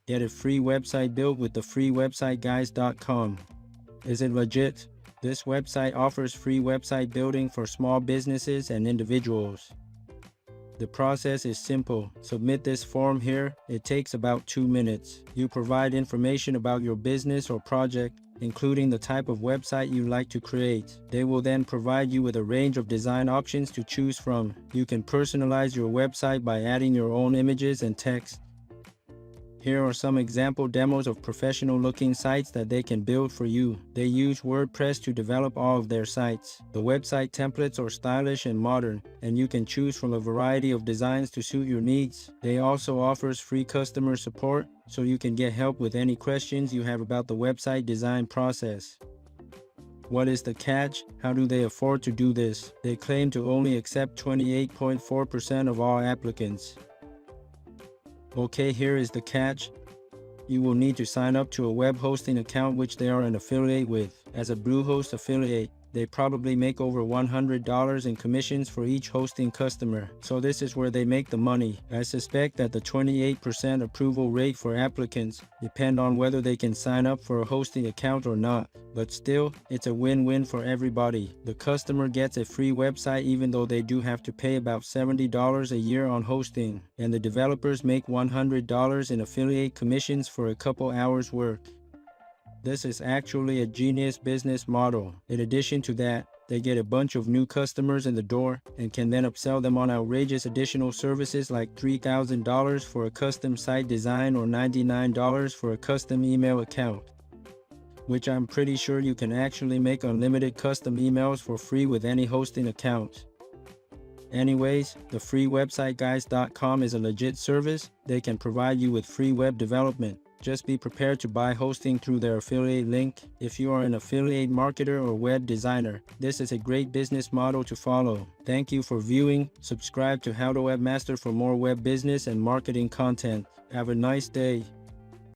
Get a free website built with the freewebsiteguys.com. Is it legit? This website offers free website building for small businesses and individuals. The process is simple. Submit this form here. It takes about 2 minutes. You provide information about your business or project, including the type of website you like to create. They will then provide you with a range of design options to choose from. You can personalize your website by adding your own images and text. Here are some example demos of professional-looking sites that they can build for you. They use WordPress to develop all of their sites. The website templates are stylish and modern, and you can choose from a variety of designs to suit your needs. They also offers free customer support, so you can get help with any questions you have about the website design process. What is the catch? How do they afford to do this? They claim to only accept 28.4% of all applicants. Okay, here is the catch. You will need to sign up to a web hosting account which they are an affiliate with. As a Bluehost affiliate, they probably make over $100 in commissions for each hosting customer. So this is where they make the money. I suspect that the 28% approval rate for applicants depend on whether they can sign up for a hosting account or not. But still, it's a win-win for everybody. The customer gets a free website even though they do have to pay about $70 a year on hosting. And the developers make $100 in affiliate commissions for a couple hours work. This is actually a genius business model. In addition to that, they get a bunch of new customers in the door and can then upsell them on outrageous additional services like $3,000 for a custom site design or $99 for a custom email account. Which I'm pretty sure you can actually make unlimited custom emails for free with any hosting account. Anyways, the freewebsiteguys.com is a legit service. They can provide you with free web development. Just be prepared to buy hosting through their affiliate link. If you are an affiliate marketer or web designer, this is a great business model to follow. Thank you for viewing. Subscribe to How to Webmaster for more web business and marketing content. Have a nice day.